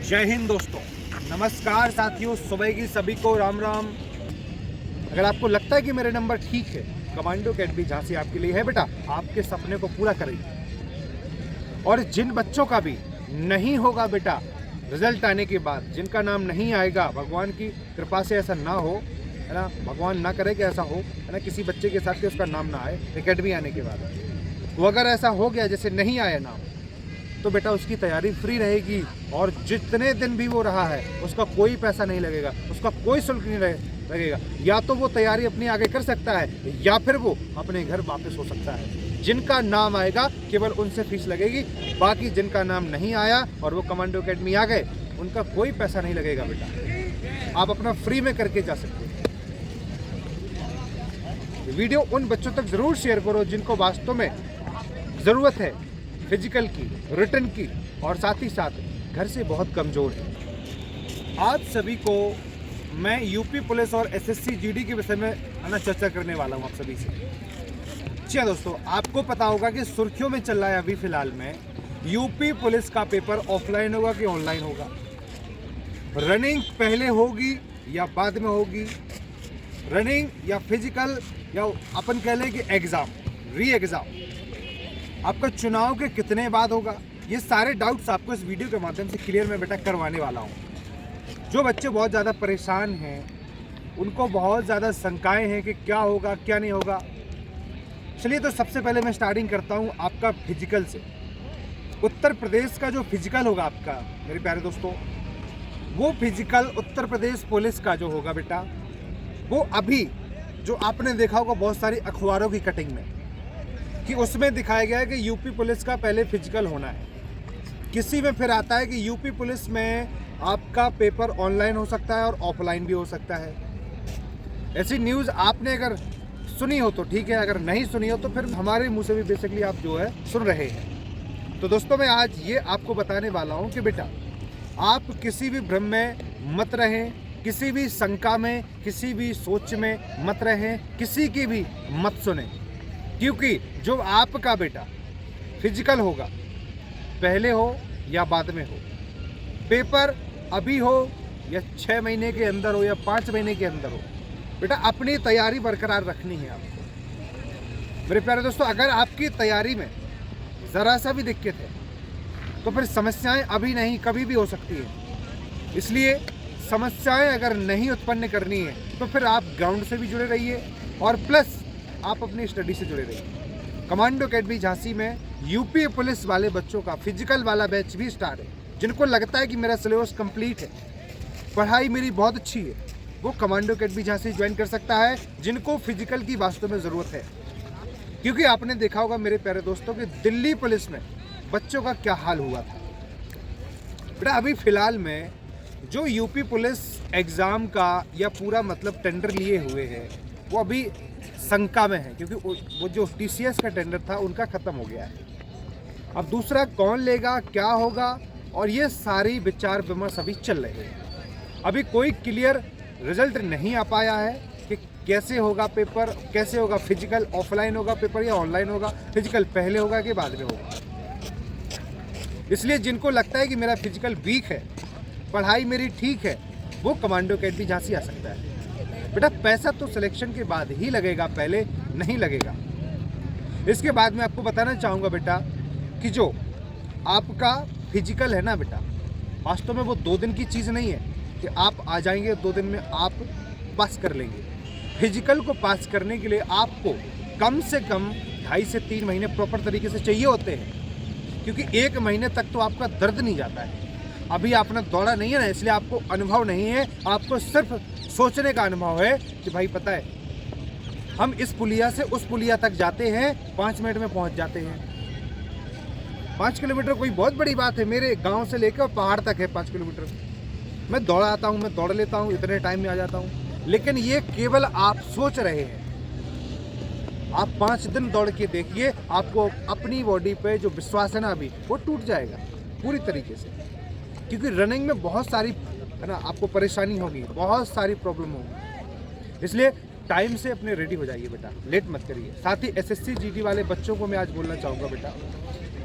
जय हिंद दोस्तों, नमस्कार साथियों, सुबह की सभी को राम राम। अगर आपको लगता है कि मेरे नंबर ठीक है, कमांडो अकेडमी झांसी आपके लिए है बेटा, आपके सपने को पूरा करेगी। और जिन बच्चों का भी नहीं होगा बेटा रिजल्ट आने के बाद, जिनका नाम नहीं आएगा, भगवान की कृपा से ऐसा ना हो, है ना, भगवान ना करे कि ऐसा हो, है ना, किसी बच्चे के साथ कि उसका नाम ना आए अकेडमी आने के बाद। तो अगर ऐसा हो गया, जैसे नहीं आया नाम, तो बेटा उसकी तैयारी फ्री रहेगी और जितने दिन भी वो रहा है उसका कोई पैसा नहीं लगेगा, उसका कोई शुल्क नहीं लगेगा। या तो वो तैयारी अपनी आगे कर सकता है या फिर वो अपने घर वापस हो सकता है। जिनका नाम आएगा केवल उनसे फीस लगेगी, बाकी जिनका नाम नहीं आया और वो कमांडो अकेडमी आ गए उनका कोई पैसा नहीं लगेगा बेटा, आप अपना फ्री में करके जा सकते हैं। वीडियो उन बच्चों तक जरूर शेयर करो जिनको वास्तव में ज़रूरत है फिजिकल की, रिटर्न की, और साथ ही साथ घर से बहुत कमज़ोर है। आज सभी को मैं यूपी पुलिस और एसएससी जीडी के विषय में चर्चा करने वाला हूँ आप सभी से। जी दोस्तों, आपको पता होगा कि सुर्खियों में चल रहा है अभी फ़िलहाल में यूपी पुलिस का पेपर ऑफलाइन होगा कि ऑनलाइन होगा, रनिंग पहले होगी या बाद में होगी, रनिंग या फिजिकल या अपन कह लें कि एग्ज़ाम, री एग्ज़ाम, आपका चुनाव के कितने बाद होगा। ये सारे डाउट्स आपको इस वीडियो के माध्यम से क्लियर मैं बेटा करवाने वाला हूँ। जो बच्चे बहुत ज़्यादा परेशान हैं, उनको बहुत ज़्यादा शंकाएं हैं कि क्या होगा क्या नहीं होगा। चलिए, तो सबसे पहले मैं स्टार्टिंग करता हूँ आपका फिजिकल से। उत्तर प्रदेश का जो फिजिकल होगा आपका मेरे प्यारे दोस्तों, वो फिजिकल उत्तर प्रदेश पुलिस का जो होगा बेटा, वो अभी जो आपने देखा होगा बहुत सारी अखबारों की कटिंग में कि उसमें दिखाया गया है कि यूपी पुलिस का पहले फिजिकल होना है। किसी में फिर आता है कि यूपी पुलिस में आपका पेपर ऑनलाइन हो सकता है और ऑफलाइन भी हो सकता है। ऐसी न्यूज़ आपने अगर सुनी हो तो ठीक है, अगर नहीं सुनी हो तो फिर हमारे मुंह से भी बेसिकली आप जो है सुन रहे हैं। तो दोस्तों, मैं आज ये आपको बताने वाला हूँ कि बेटा आप किसी भी भ्रम में मत रहें, किसी भी शंका में, किसी भी सोच में मत रहें, किसी की भी मत सुने, क्योंकि जो आपका बेटा फिजिकल होगा, पहले हो या बाद में हो, पेपर अभी हो या 6 महीने के अंदर हो या 5 महीने के अंदर हो, बेटा अपनी तैयारी बरकरार रखनी है आपको। मेरे प्यारे दोस्तों, अगर आपकी तैयारी में ज़रा सा भी दिक्कत है तो फिर समस्याएं अभी नहीं कभी भी हो सकती है। इसलिए समस्याएं अगर नहीं उत्पन्न करनी है तो फिर आप ग्राउंड से भी जुड़े रहिए और प्लस आप अपनी स्टडी से जुड़े रहिए। कमांडो अकेडमी झांसी में यूपी पुलिस वाले बच्चों का फिजिकल वाला बैच भी स्टार्ट है। जिनको लगता है कि मेरा सिलेबस कंप्लीट है, पढ़ाई मेरी बहुत अच्छी है, वो कमांडो अकेडमी झांसी ज्वाइन कर सकता है, जिनको फिजिकल की वास्तव में ज़रूरत है। क्योंकि आपने देखा होगा मेरे प्यारे दोस्तों कि दिल्ली पुलिस में बच्चों का क्या हाल हुआ था। बेटा अभी फ़िलहाल में जो यूपी पुलिस एग्ज़ाम का या पूरा मतलब टेंडर लिए हुए हैं, वो अभी शंका में है, क्योंकि वो जो टीसीएस का टेंडर था उनका ख़त्म हो गया है। अब दूसरा कौन लेगा, क्या होगा, और ये सारी विचार विमर्श अभी चल रहे हैं। अभी कोई क्लियर रिजल्ट नहीं आ पाया है कि कैसे होगा पेपर, कैसे होगा फिजिकल, ऑफलाइन होगा पेपर या ऑनलाइन होगा, फिजिकल पहले होगा कि बाद में होगा। इसलिए जिनको लगता है कि मेरा फिजिकल वीक है, पढ़ाई मेरी ठीक है, वो कमांडो अकेडमी झांसी आ सकता है। बेटा पैसा तो सिलेक्शन के बाद ही लगेगा, पहले नहीं लगेगा। इसके बाद मैं आपको बताना चाहूँगा बेटा कि जो आपका फिजिकल है ना बेटा, वास्तव में वो 2 दिन की चीज़ नहीं है कि आप आ जाएंगे 2 दिन में आप पास कर लेंगे। फिजिकल को पास करने के लिए आपको कम से कम 2.5 से 3 महीने प्रॉपर तरीके से चाहिए होते हैं, क्योंकि 1 महीने तक तो आपका दर्द नहीं जाता है। अभी आपने दौड़ा नहीं है ना, इसलिए आपको अनुभव नहीं है, आपको सिर्फ सोचने का अनुभव है कि भाई पता है हम इस पुलिया से उस पुलिया तक जाते हैं, 5 मिनट में पहुंच जाते हैं। 5 किलोमीटर कोई बहुत बड़ी बात है, मेरे गांव से लेकर पहाड़ तक है 5 किलोमीटर। मैं दौड़ आता हूं, मैं दौड़ लेता हूं, इतने टाइम में आ जाता हूं। लेकिन ये केवल आप सोच रहे हैं। आप 5 दिन दौड़ के देखिए, आपको अपनी बॉडी पे जो विश्वास है ना अभी, वो टूट जाएगा पूरी तरीके से। क्योंकि रनिंग में बहुत सारी है ना आपको परेशानी होगी, बहुत सारी प्रॉब्लम होगी। इसलिए टाइम से अपने रेडी हो जाइए बेटा, लेट मत करिए। साथ ही एसएससी जीडी वाले बच्चों को मैं आज बोलना चाहूँगा बेटा,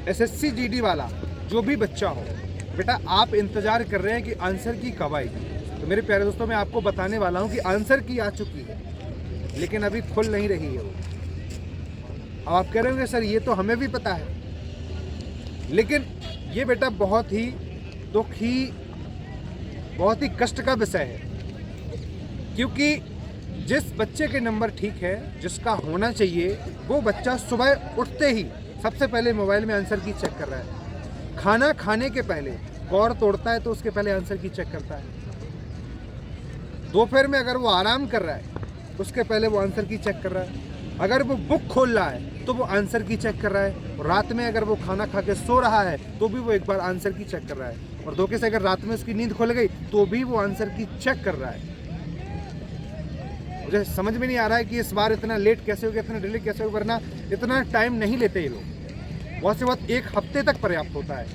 एसएससी जीडी वाला जो भी बच्चा हो बेटा आप इंतज़ार कर रहे हैं कि आंसर की कब आएगी, तो मेरे प्यारे दोस्तों मैं आपको बताने वाला हूँ कि आंसर की आ चुकी है, लेकिन अभी खुल नहीं रही है वो। अब आप कह रहे होंगे सर ये तो हमें भी पता है, लेकिन ये बेटा बहुत ही दुखी, बहुत ही कष्ट का विषय है, क्योंकि जिस बच्चे के नंबर ठीक है, जिसका होना चाहिए, वो बच्चा सुबह उठते ही सबसे पहले मोबाइल में आंसर की चेक कर रहा है। खाना खाने के पहले कौर तोड़ता है तो उसके पहले आंसर की चेक करता है। दोपहर में अगर वो आराम कर रहा है उसके पहले वो आंसर की चेक कर रहा है। अगर वो बुक खोल रहा है तो वो आंसर की चेक कर रहा है। और रात में अगर वो खाना खा के सो रहा है तो भी वो एक बार आंसर की चेक कर रहा है। और धोखे से अगर रात में उसकी नींद खुल गई तो भी वो आंसर की चेक कर रहा है। मुझे समझ में नहीं आ रहा है कि इस बार इतना लेट कैसे हो गया, इतना डिले कैसे हो गया, वरना इतना टाइम नहीं लेते ये लोग। बहुत से बहुत एक हफ्ते तक पर्याप्त होता है,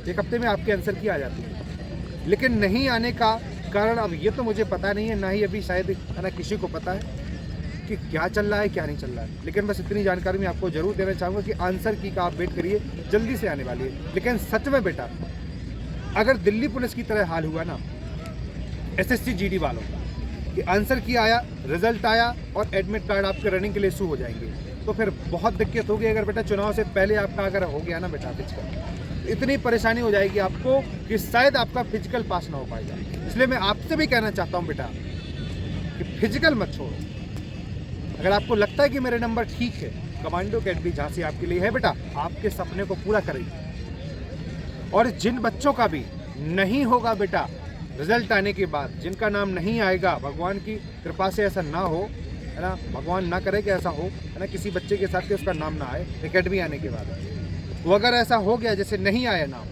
एक हफ्ते में आपके आंसर की आ जाती है। लेकिन नहीं आने का कारण अब ये तो मुझे पता नहीं है, ना ही अभी शायद है ना किसी को पता है कि क्या चल रहा है क्या नहीं चल रहा है। लेकिन बस इतनी जानकारी मैं आपको जरूर देना चाहूँगा कि आंसर की का आप वेट करिए, जल्दी से आने वाली है। लेकिन सच में बेटा अगर दिल्ली पुलिस की तरह हाल हुआ ना SSC GD वालों का कि आंसर की आया, रिजल्ट आया और एडमिट कार्ड आपके रनिंग के लिए इशू हो जाएंगे, तो फिर बहुत दिक्कत होगी। अगर बेटा चुनाव से पहले आपका अगर हो गया ना बेटा फिजिकल, इतनी परेशानी हो जाएगी आपको कि शायद आपका फिजिकल पास ना हो पाएगा। इसलिए मैं आपसे भी कहना चाहता हूँ बेटा कि फिजिकल मत छोड़ो। अगर आपको लगता है कि मेरे नंबर ठीक है, कमांडो अकेडमी झांसी आपके लिए है बेटा, आपके सपने को पूरा करेगी। और जिन बच्चों का भी नहीं होगा बेटा रिजल्ट आने के बाद, जिनका नाम नहीं आएगा, भगवान की कृपा से ऐसा ना हो, है ना, भगवान ना करे कि ऐसा हो, है ना, किसी बच्चे के साथ कि उसका नाम ना आए एकेडमी आने के बाद। तो अगर ऐसा हो गया जैसे नहीं आया नाम,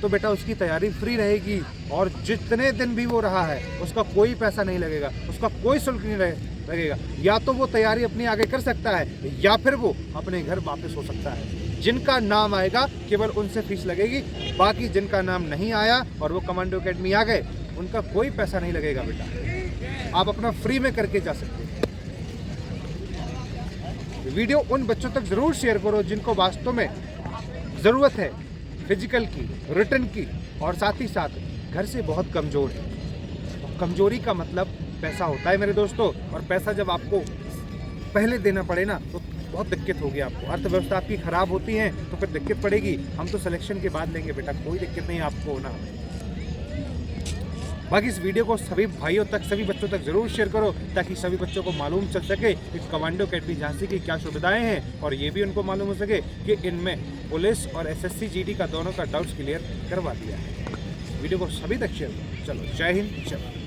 तो बेटा उसकी तैयारी फ्री रहेगी और जितने दिन भी वो रहा है उसका कोई पैसा नहीं लगेगा, उसका कोई शुल्क नहीं लगेगा। या तो वो तैयारी अपनी आगे कर सकता है या फिर वो अपने घर वापस हो सकता है। जिनका नाम आएगा केवल उनसे फीस लगेगी, बाकी जिनका नाम नहीं आया और वो कमांडो अकेडमी आ गए उनका कोई पैसा नहीं लगेगा बेटा, आप अपना फ्री में करके जा सकते हैं। वीडियो उन बच्चों तक जरूर शेयर करो जिनको वास्तव में ज़रूरत है फिजिकल की, रिटर्न की, और साथ ही साथ घर से बहुत कमज़ोर है। और कमज़ोरी का मतलब पैसा होता है मेरे दोस्तों, और पैसा जब आपको पहले देना पड़े ना तो बहुत दिक्कत होगी आपको। अर्थव्यवस्था आपकी ख़राब होती है तो फिर दिक्कत पड़ेगी। हम तो सिलेक्शन के बाद लेंगे बेटा, कोई दिक्कत नहीं आपको होना। बाकी इस वीडियो को सभी भाइयों तक, सभी बच्चों तक जरूर शेयर करो ताकि सभी बच्चों को मालूम चल सके कि कमांडो अकेडमी झांसी की क्या सुविधाएं हैं, और ये भी उनको मालूम हो सके कि इनमें पुलिस और SSC GD का दोनों का डाउट्स क्लियर करवा दिया है। वीडियो को सभी तक शेयर करो। चलो, जय हिंद, जय भारत।